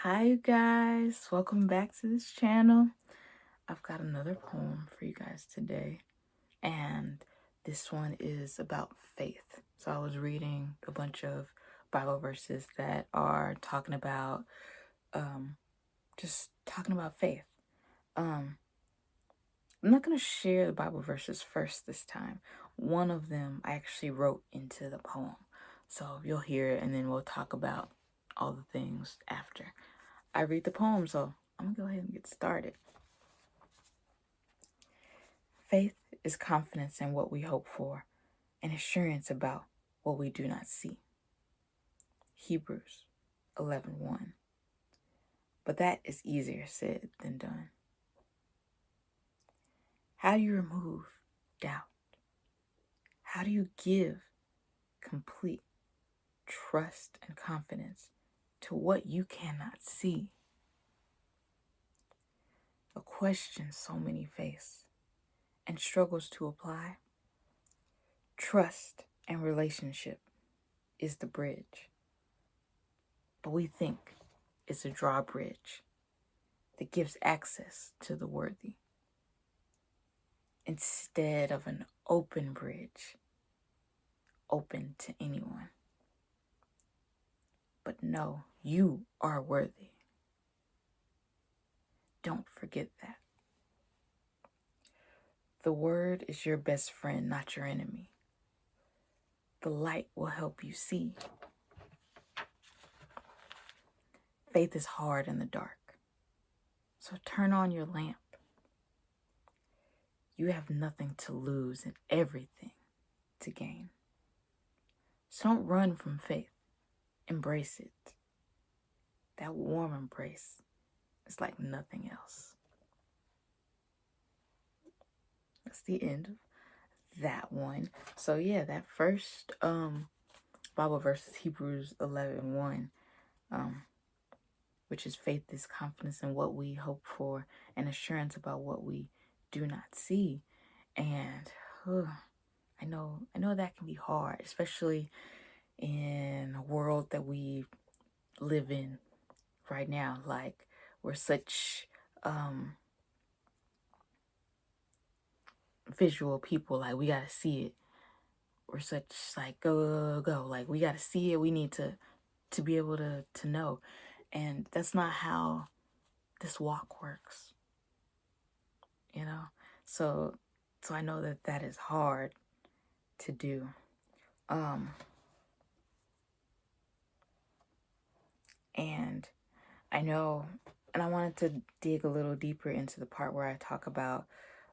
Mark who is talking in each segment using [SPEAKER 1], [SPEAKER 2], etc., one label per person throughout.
[SPEAKER 1] Hi, you guys. Welcome back to this channel. I've got another poem for you guys today, and this one is about faith. So I was reading a bunch of Bible verses that are talking about just talking about faith. I'm not going to share the Bible verses first this time. One of them I actually wrote into the poem. So you'll hear it, and then we'll talk about all the things after I read the poem. So I'm going to go ahead and get started. Faith is confidence in what we hope for and assurance about what we do not see. Hebrews 11:1. But that is easier said than done. How do you remove doubt? How do you give complete trust and confidence to what you cannot see? A question so many face and struggles to apply. Trust and relationship is the bridge, but we think it's a drawbridge that gives access to the worthy instead of an open bridge, open to anyone. But no, you are worthy. Don't forget that. The word is your best friend, not your enemy. The light will help you see. Faith is hard in the dark, so turn on your lamp. You have nothing to lose and everything to gain. So don't run from faith. Embrace it. That warm embrace is like nothing else. That's the end of that one. So yeah, that first Bible verse is Hebrews 11:1, which is faith is confidence in what we hope for and assurance about what we do not see. And I know that can be hard, especially in a world that we live in right now. Like, we're such visual people. Like, we gotta see it. We're such like go. Like, we gotta see it. We need to be able to know. And that's not how this walk works, you know? So I know that is hard to do. And I know, and I wanted to dig a little deeper into the part where I talk about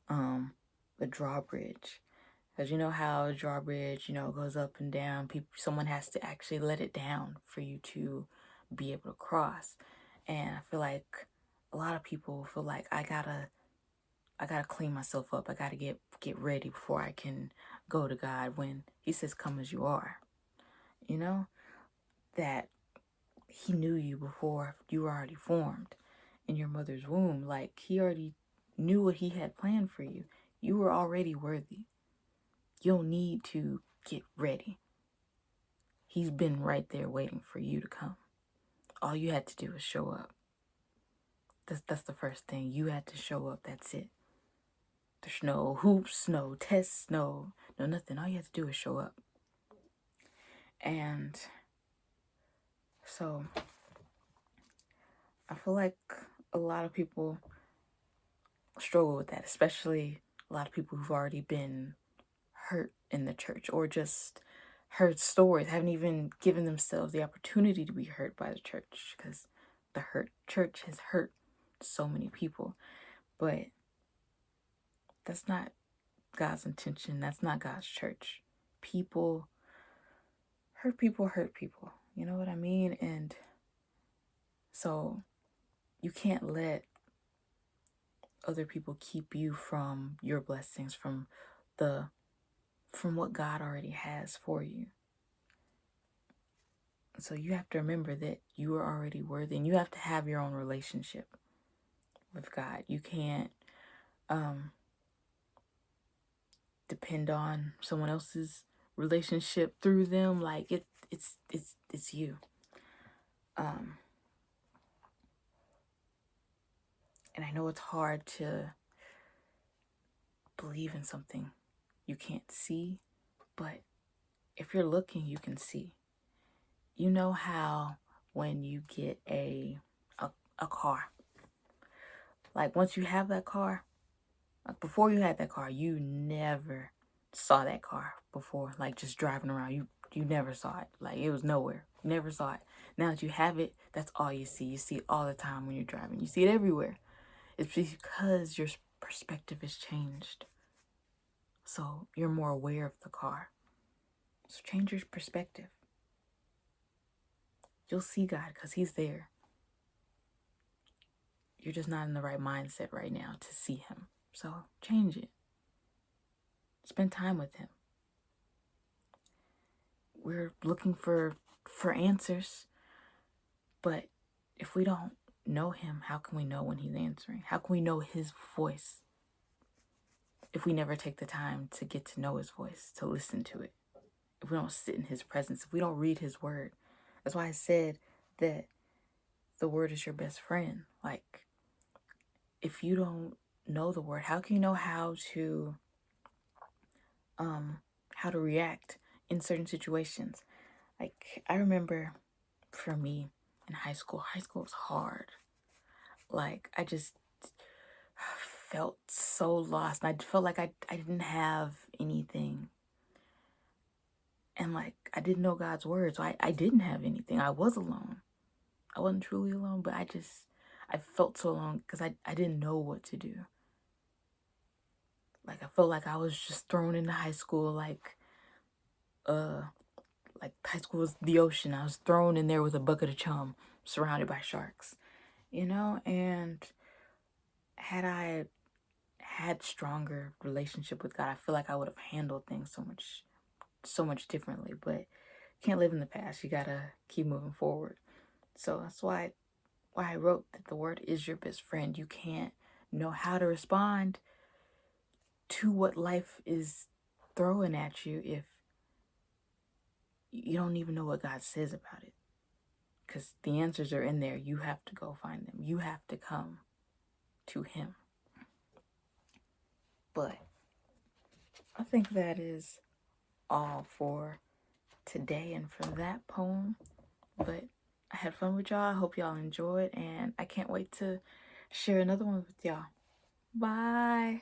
[SPEAKER 1] the drawbridge. Because you know how a drawbridge, goes up and down. Someone has to actually let it down for you to be able to cross. And I feel like a lot of people feel like I gotta clean myself up. I gotta get ready before I can go to God, when He says, "Come as you are." You know that He knew you before you were already formed in your mother's womb. Like, He already knew what He had planned for you. You were already worthy. You don't need to get ready. He's been right there waiting for you to come. All you had to do is show up. That's the first thing. You had to show up. That's it. There's no hoops, no tests, no nothing. All you have to do is show up. And so I feel like a lot of people struggle with that, especially a lot of people who've already been hurt in the church, or just heard stories, haven't even given themselves the opportunity to be hurt by the church, because the church has hurt so many people. But that's not God's intention. That's not God's church. People hurt people. You know what I mean? And so you can't let other people keep you from your blessings, from what God already has for you. So you have to remember that you are already worthy, and you have to have your own relationship with God. You can't depend on someone else's relationship through them. Like, it's you. And I know it's hard to believe in something you can't see, but if you're looking, you can see. You know how when you get a car, like once you have that car, like before you had that car, you never saw that car before, like just driving around. You never saw it. Like it was nowhere. You never saw it. Now that you have it, that's all you see. You see it all the time when you're driving. You see it everywhere. It's because your perspective has changed. So you're more aware of the car. So change your perspective. You'll see God because he's there. You're just not in the right mindset right now to see him. So change it. Spend time with him. We're looking for answers, but if we don't know him, how can we know when he's answering? How can we know his voice if we never take the time to get to know his voice, to listen to it? If we don't sit in his presence, if we don't read his word. That's why I said that the word is your best friend. Like, if you don't know the word, how can you know how to react in certain situations? Like, I remember for me in high school was hard. Like, I just felt so lost. And I felt like I didn't have anything. And like, I didn't know God's word. So I didn't have anything. I was alone. I wasn't truly alone, but I felt so alone because I didn't know what to do. Like, I felt like I was just thrown into high school like high school was the ocean. I was thrown in there with a bucket of chum, surrounded by sharks, and had I had stronger relationship with God, I feel like I would have handled things so much differently. But can't live in the past. You gotta keep moving forward. So that's why I wrote that the word is your best friend. You can't know how to respond to what life is throwing at you if you don't even know what God says about it. Because the answers are in there. You have to go find them. You have to come to him. But I think that is all for today and for that poem. But I had fun with y'all. I hope y'all enjoyed. And I can't wait to share another one with y'all. Bye.